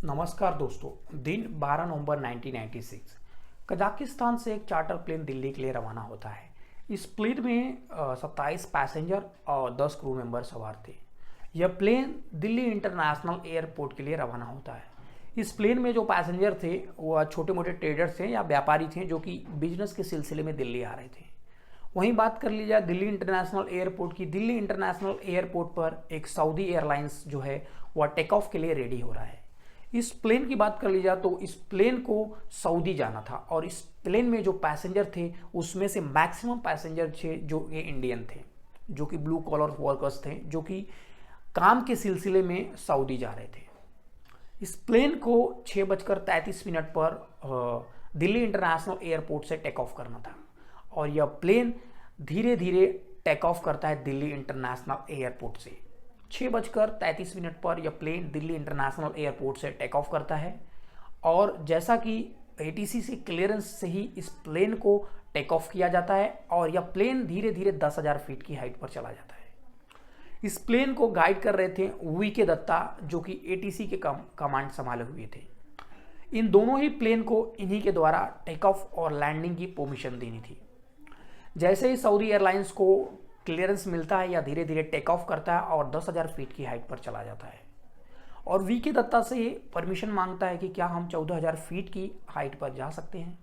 नमस्कार दोस्तों। दिन 12 नवंबर 1996 कजाकिस्तान से एक चार्टर प्लेन दिल्ली के लिए रवाना होता है। इस प्लेन में 27 पैसेंजर और 10 क्रू मेंबर सवार थे। यह प्लेन दिल्ली इंटरनेशनल एयरपोर्ट के लिए रवाना होता है। इस प्लेन में जो पैसेंजर थे वह छोटे मोटे ट्रेडर्स थे या व्यापारी थे जो कि बिजनेस के सिलसिले में दिल्ली आ रहे थे। वहीं बात कर ली जाए दिल्ली इंटरनेशनल एयरपोर्ट की। दिल्ली इंटरनेशनल एयरपोर्ट पर एक सऊदी एयरलाइंस जो है वह टेक ऑफ के लिए रेडी हो रहा है। इस प्लेन की बात कर ली जाए तो इस प्लेन को सऊदी जाना था और इस प्लेन में जो पैसेंजर थे उसमें से मैक्सिमम पैसेंजर थे जो ये इंडियन थे, जो कि ब्लू कॉलर वर्कर्स थे, जो कि काम के सिलसिले में सऊदी जा रहे थे। इस प्लेन को 6:33 पर दिल्ली इंटरनेशनल एयरपोर्ट से टेक ऑफ करना था और यह प्लेन धीरे धीरे टेक ऑफ करता है दिल्ली इंटरनेशनल एयरपोर्ट से। 6:33 पर यह प्लेन दिल्ली इंटरनेशनल एयरपोर्ट से टेक ऑफ करता है और जैसा कि एटीसी से क्लियरेंस से ही इस प्लेन को टेक ऑफ किया जाता है और यह प्लेन धीरे धीरे 10,000 फीट की हाइट पर चला जाता है। इस प्लेन को गाइड कर रहे थे वीके दत्ता, जो कि एटीसी के कमांड संभाले हुए थे। इन दोनों ही प्लेन को इन्हीं के द्वारा टेक ऑफ और लैंडिंग की परमिशन देनी थी। जैसे ही सऊदी एयरलाइंस को क्लियरेंस मिलता है या धीरे धीरे टेक ऑफ करता है और 10,000 फीट की हाइट पर चला जाता है और वीके दत्ता से परमिशन मांगता है कि क्या हम 14,000 फीट की हाइट पर जा सकते हैं।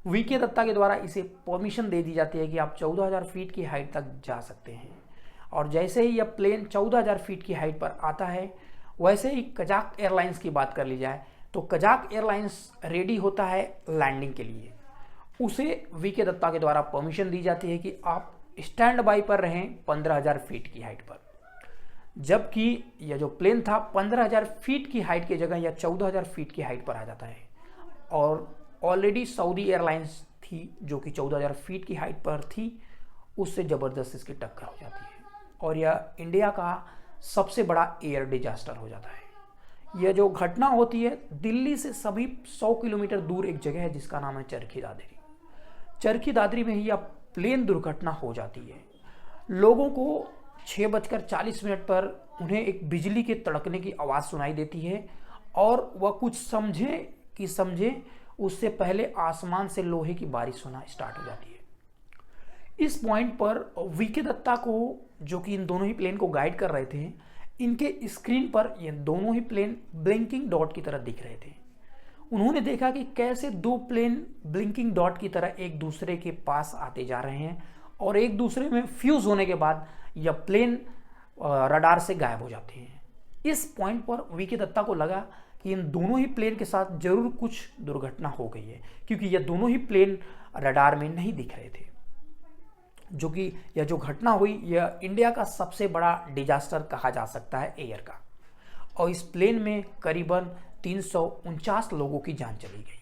वीके दत्ता के द्वारा इसे परमिशन दे दी जाती है कि आप 14,000 फीट की हाइट तक जा सकते हैं और जैसे ही यह प्लेन 14,000 फीट की हाइट पर आता है वैसे ही कजाक एयरलाइंस की बात कर ली जाए तो कजाक एयरलाइंस रेडी होता है लैंडिंग के लिए। उसे वीके दत्ता के द्वारा परमिशन दी जाती है कि आप स्टैंड बाई पर रहें 15,000 फीट की हाइट पर, जबकि यह जो प्लेन था 15,000 फीट की हाइट की जगह यह 14,000 फीट की हाइट पर आ जाता है और ऑलरेडी सऊदी एयरलाइंस थी जो कि 14,000 फीट की हाइट पर थी, उससे ज़बरदस्त इसकी टक्कर हो जाती है और यह इंडिया का सबसे बड़ा एयर डिजास्टर हो जाता है। यह जो घटना होती है दिल्ली से सभी 100 किलोमीटर दूर एक जगह है जिसका नाम है चरखी दादरी। चरखी दादरी में ही यह प्लेन दुर्घटना हो जाती है। लोगों को 6:40 पर उन्हें एक बिजली के तड़कने की आवाज़ सुनाई देती है और वह कुछ समझे उससे पहले आसमान से लोहे की बारिश होना स्टार्ट हो जाती है। इस पॉइंट पर वीके दत्ता को, जो कि इन दोनों ही प्लेन को गाइड कर रहे थे, इनके स्क्रीन पर ये दोनों ही प्लेन ब्लिंकिंग डॉट की तरह दिख रहे थे। उन्होंने देखा कि कैसे दो प्लेन ब्लिंकिंग डॉट की तरह एक दूसरे के पास आते जा रहे हैं और एक दूसरे में फ्यूज होने के बाद यह प्लेन रडार से गायब हो जाते हैं। इस पॉइंट पर वीके दत्ता को लगा कि इन दोनों ही प्लेन के साथ जरूर कुछ दुर्घटना हो गई है, क्योंकि यह दोनों ही प्लेन रडार में नहीं दिख रहे थे। जो कि यह जो घटना हुई यह इंडिया का सबसे बड़ा डिजास्टर कहा जा सकता है एयर का, और इस प्लेन में करीबन 349 लोगों की जान चली गई।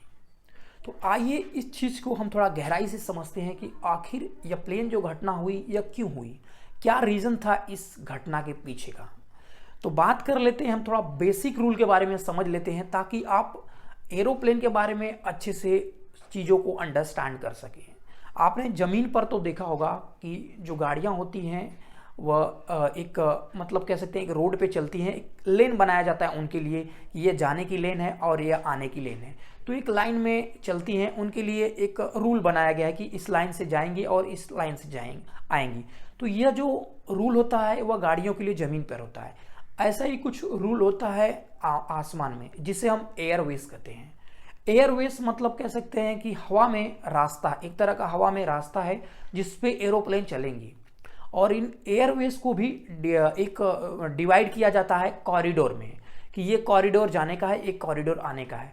तो आइए इस चीज़ को हम थोड़ा गहराई से समझते हैं कि आखिर यह प्लेन जो घटना हुई यह क्यों हुई, क्या रीज़न था इस घटना के पीछे का। तो बात कर लेते हैं, हम थोड़ा बेसिक रूल के बारे में समझ लेते हैं ताकि आप एरोप्लेन के बारे में अच्छे से चीज़ों को अंडरस्टैंड कर सकें। आपने ज़मीन पर तो देखा होगा कि जो गाड़ियाँ होती हैं वह एक मतलब कह सकते हैं एक रोड पे चलती हैं, एक लेन बनाया जाता है उनके लिए, ये जाने की लेन है और ये आने की लेन है। तो एक लाइन में चलती हैं, उनके लिए एक रूल बनाया गया है कि इस लाइन से जाएंगी और इस लाइन से आएंगी। तो यह जो रूल होता है वह गाड़ियों के लिए ज़मीन पर होता है। ऐसा ही कुछ रूल होता है आसमान में, जिसे हम एयरवेज कहते हैं। एयरवेज मतलब कह सकते हैं कि हवा में रास्ता, एक तरह का हवा में रास्ता है जिस पे एरोप्लेन चलेंगी, और इन एयरवेज को भी एक डिवाइड किया जाता है कॉरिडोर में कि ये कॉरिडोर जाने का है, एक कॉरिडोर आने का है।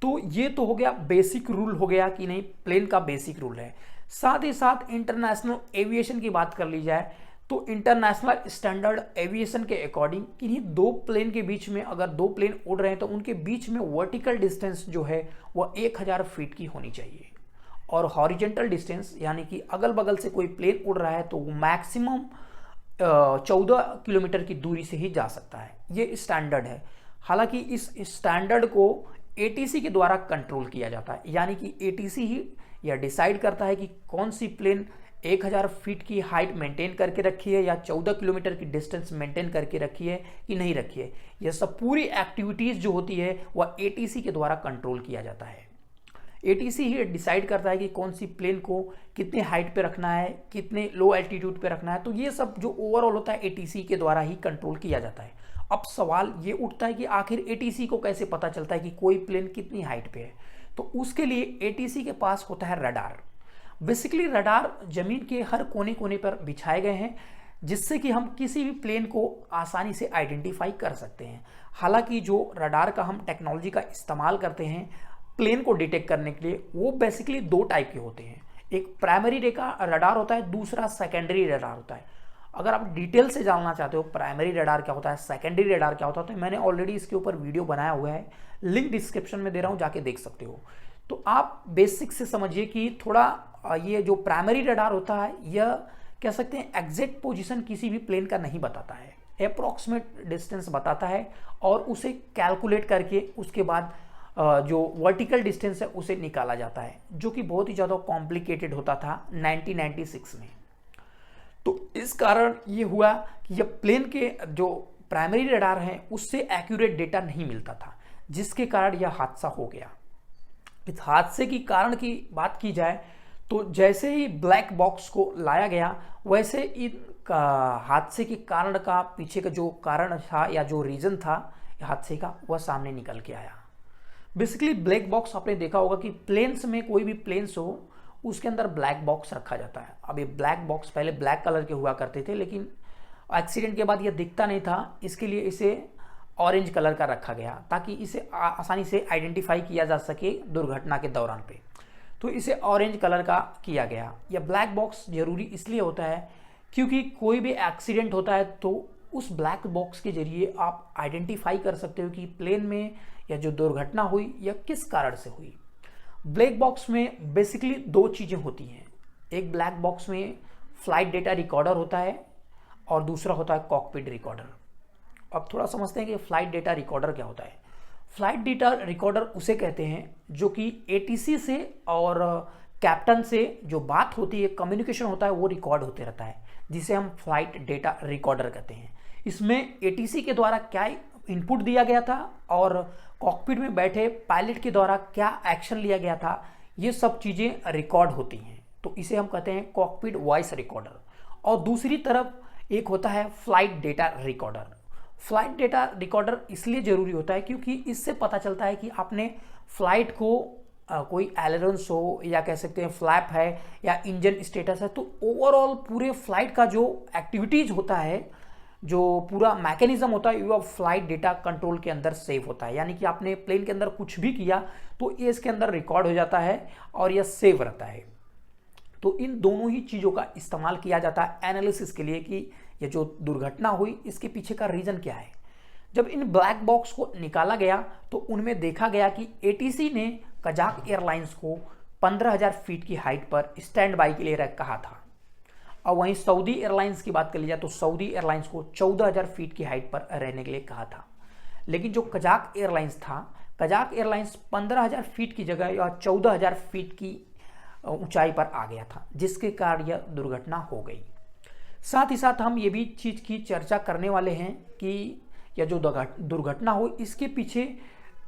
तो ये तो हो गया बेसिक रूल, हो गया कि नहीं प्लेन का बेसिक रूल है। साथ ही साथ इंटरनेशनल एविएशन की बात कर ली जाए तो इंटरनेशनल स्टैंडर्ड एविएशन के अकॉर्डिंग इन्हीं दो प्लेन के बीच में, अगर दो प्लेन उड़ रहे हैं तो उनके बीच में वर्टिकल डिस्टेंस जो है वह 1,000 फीट की होनी चाहिए, और हॉरिजेंटल डिस्टेंस यानी कि अगल बगल से कोई प्लेन उड़ रहा है तो वो मैक्सिमम 14 किलोमीटर की दूरी से ही जा सकता है। ये स्टैंडर्ड है। हालांकि इस स्टैंडर्ड को एटीसी के द्वारा कंट्रोल किया जाता है, यानी कि एटीसी ही यह डिसाइड करता है कि कौन सी प्लेन 1000 फीट की हाइट मेंटेन करके रखी है या 14 किलोमीटर की डिस्टेंस मेंटेन करके रखी है कि नहीं रखी है। यह सब पूरी एक्टिविटीज़ जो होती है वह एटीसी के द्वारा कंट्रोल किया जाता है। एटीसी ही डिसाइड करता है कि कौन सी प्लेन को कितने हाइट पे रखना है, कितने लो एल्टीट्यूड पे रखना है। तो ये सब जो ओवरऑल होता है एटीसी के द्वारा ही कंट्रोल किया जाता है। अब सवाल ये उठता है कि आखिर एटीसी को कैसे पता चलता है कि कोई प्लेन कितनी हाइट पे है। तो उसके लिए एटीसी के पास होता है रडार। बेसिकली रडार जमीन के हर कोने कोने पर बिछाए गए हैं, जिससे कि हम किसी भी प्लेन को आसानी से आइडेंटिफाई कर सकते हैं। हालांकि जो रडार का हम टेक्नोलॉजी का इस्तेमाल करते हैं प्लेन को डिटेक्ट करने के लिए, वो बेसिकली दो टाइप के होते हैं। एक प्राइमरी रडार होता है, दूसरा सेकेंडरी रडार होता है। अगर आप डिटेल से जानना चाहते हो प्राइमरी रडार क्या होता है, सेकेंडरी रडार क्या होता है, तो मैंने ऑलरेडी इसके ऊपर वीडियो बनाया हुआ है, लिंक डिस्क्रिप्शन में दे रहा हूँ, जाके देख सकते हो। तो आप बेसिक से समझिए कि थोड़ा ये जो प्राइमरी रडार होता है यह कह सकते हैं एग्जैक्ट पोजीशन किसी भी प्लेन का नहीं बताता है, अप्रॉक्सीमेट डिस्टेंस बताता है और उसे कैलकुलेट करके उसके बाद जो वर्टिकल डिस्टेंस है उसे निकाला जाता है, जो कि बहुत ही ज़्यादा कॉम्प्लिकेटेड होता था 1996 में। तो इस कारण ये हुआ कि यह प्लेन के जो प्राइमरी रडार हैं उससे एक्यूरेट डेटा नहीं मिलता था, जिसके कारण यह हादसा हो गया। इस हादसे की कारण की बात की जाए तो जैसे ही ब्लैक बॉक्स को लाया गया, वैसे इन हादसे के कारण का पीछे का जो कारण था या जो रीज़न था हादसे का, वह सामने निकल के आया। बेसिकली ब्लैक बॉक्स आपने देखा होगा कि प्लेन्स में कोई भी प्लेन्स हो उसके अंदर ब्लैक बॉक्स रखा जाता है। अब ये ब्लैक बॉक्स पहले ब्लैक कलर के हुआ करते थे, लेकिन एक्सीडेंट के बाद ये दिखता नहीं था, इसके लिए इसे ऑरेंज कलर का रखा गया ताकि इसे आसानी से आइडेंटिफाई किया जा सके दुर्घटना के दौरान पे। तो इसे ऑरेंज कलर का किया गया। यह ब्लैक बॉक्स जरूरी इसलिए होता है क्योंकि कोई भी एक्सीडेंट होता है तो उस ब्लैक बॉक्स के जरिए आप आइडेंटिफाई कर सकते हो कि प्लेन में या जो दुर्घटना हुई या किस कारण से हुई। ब्लैक बॉक्स में बेसिकली दो चीज़ें होती हैं। एक ब्लैक बॉक्स में फ्लाइट डेटा रिकॉर्डर होता है और दूसरा होता है कॉकपिट रिकॉर्डर। अब थोड़ा समझते हैं कि फ्लाइट डेटा रिकॉर्डर क्या होता है। फ्लाइट डेटा रिकॉर्डर उसे कहते हैं जो कि एटीसी से और कैप्टन से जो बात होती है, कम्युनिकेशन होता है, वो रिकॉर्ड होते रहता है, जिसे हम फ्लाइट डेटा रिकॉर्डर कहते हैं। इसमें एटीसी के द्वारा क्या इनपुट दिया गया था और कॉकपिट में बैठे पायलट के द्वारा क्या एक्शन लिया गया था, ये सब चीज़ें रिकॉर्ड होती हैं। तो इसे हम कहते हैं कॉकपिट वॉइस रिकॉर्डर। और दूसरी तरफ एक होता है flight data recorder. Flight data recorder इसलिए ज़रूरी होता है क्योंकि इससे पता चलता है कि आपने फ्लाइट को कोई एलेरोन्स हो या कह सकते हैं फ्लैप है या इंजन स्टेटस है, तो ओवरऑल पूरे फ्लाइट का जो एक्टिविटीज़ होता है, जो पूरा मैकेनिज्म होता है, वो फ्लाइट डेटा कंट्रोल के अंदर सेव होता है। यानी कि आपने प्लेन के अंदर कुछ भी किया तो ये इसके अंदर रिकॉर्ड हो जाता है और यह सेव रहता है। तो इन दोनों ही चीज़ों का इस्तेमाल किया जाता है एनालिसिस के लिए कि ये जो दुर्घटना हुई इसके पीछे का रीज़न क्या है। जब इन ब्लैक बॉक्स को निकाला गया तो उनमें देखा गया कि एटीसी ने कजाक एयरलाइंस को 15,000 फीट की हाइट पर स्टैंड बाई के लिए कहा था। और वहीं सऊदी एयरलाइंस की बात कर ली जाए तो सऊदी एयरलाइंस को 14,000 फीट की हाइट पर रहने के लिए कहा था। लेकिन जो कजाक एयरलाइंस था, कजाक एयरलाइंस 15,000 फीट की जगह या 14,000 फीट की ऊंचाई पर आ गया था, जिसके कारण यह दुर्घटना हो गई। साथ ही साथ हम ये भी चीज़ की चर्चा करने वाले हैं कि यह जो दुर्घटना हुई इसके पीछे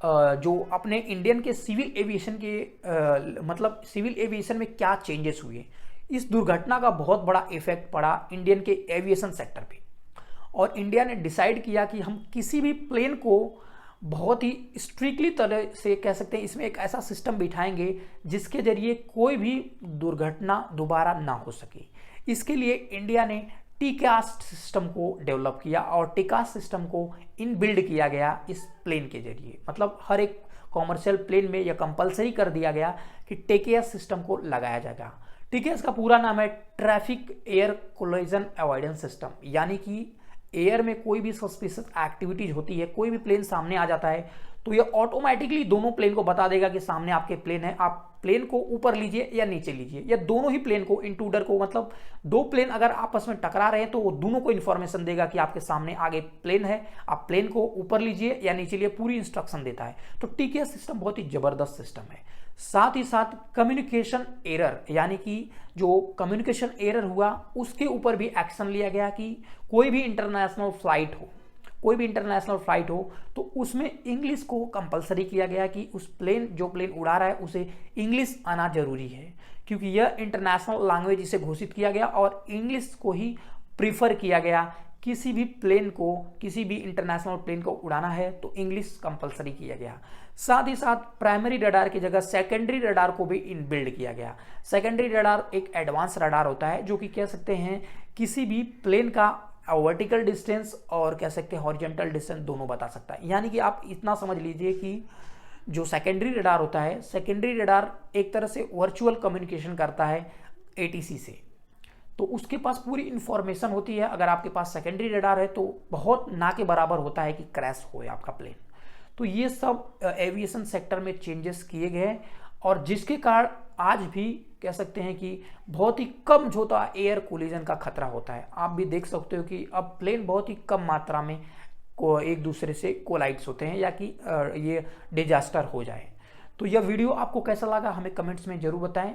जो अपने इंडियन के सिविल एविएशन के मतलब सिविल एविएशन में क्या चेंजेस हुए, इस दुर्घटना का बहुत बड़ा इफेक्ट पड़ा इंडियन के एविएशन सेक्टर पे। और इंडिया ने डिसाइड किया कि हम किसी भी प्लेन को बहुत ही स्ट्रिक्टली तरह से कह सकते हैं इसमें एक ऐसा सिस्टम बिठाएंगे जिसके जरिए कोई भी दुर्घटना दोबारा ना हो सके। इसके लिए इंडिया ने टीकास्ट सिस्टम को डेवलप किया और टीकास्ट सिस्टम को इनबिल्ड किया गया इस प्लेन के जरिए। मतलब हर एक कॉमर्शियल प्लेन में यह कंपलसरी कर दिया गया कि टीकेएस सिस्टम को लगाया जाएगा। टीकेएस का पूरा नाम है traffic air collision avoidance system. यानी कि एयर में कोई भी सस्पिशियस एक्टिविटीज होती है, कोई भी प्लेन सामने आ जाता है तो ये ऑटोमेटिकली दोनों प्लेन को बता देगा कि सामने आपके प्लेन है, आप प्लेन को ऊपर लीजिए या नीचे लीजिए, या दोनों ही प्लेन को इंट्रूडर को, मतलब दो प्लेन अगर आपस में टकरा रहे हैं तो वो दोनों को इन्फॉर्मेशन देगा कि आपके सामने आगे प्लेन है, आप प्लेन को ऊपर लीजिए या नीचे लिए, पूरी इंस्ट्रक्शन देता है। तो टीकेएस सिस्टम बहुत ही जबरदस्त सिस्टम है। साथ ही साथ कम्युनिकेशन एरर, यानी कि जो कम्युनिकेशन एरर हुआ उसके ऊपर भी एक्शन लिया गया कि कोई भी इंटरनेशनल फ्लाइट हो तो उसमें इंग्लिश को कंपलसरी किया गया कि उस जो प्लेन उड़ा रहा है उसे इंग्लिश आना जरूरी है, क्योंकि यह इंटरनेशनल लैंग्वेज इसे घोषित किया गया और इंग्लिश को ही प्रीफर किया गया। किसी भी इंटरनेशनल प्लेन को उड़ाना है तो इंग्लिश कंपलसरी किया गया। साथ ही साथ प्राइमरी रडार की जगह सेकेंडरी रडार को भी इनबिल्ड किया गया। सेकेंडरी रडार एक एडवांस रडार होता है जो कि कह सकते हैं किसी भी प्लेन का वर्टिकल डिस्टेंस और कह सकते हैं हॉरिजॉन्टल डिस्टेंस दोनों बता सकता है। यानी कि आप इतना समझ लीजिए कि जो सेकेंडरी रडार होता है, सेकेंडरी रडार एक तरह से वर्चुअल कम्युनिकेशन करता है एटीसी से, तो उसके पास पूरी इंफॉर्मेशन होती है। अगर आपके पास सेकेंडरी रडार है तो बहुत ना के बराबर होता है कि क्रैश हो आपका प्लेन। तो ये सब एविएशन सेक्टर में चेंजेस किए गए और जिसके कारण आज भी कह सकते हैं कि बहुत ही कम होता एयर कोलिजन का खतरा होता है। आप भी देख सकते हो कि अब प्लेन बहुत ही कम मात्रा में एक दूसरे से कोलाइड्स होते हैं या कि ये डिजास्टर हो जाए। तो यह वीडियो आपको कैसा लगा हमें कमेंट्स में जरूर बताएं।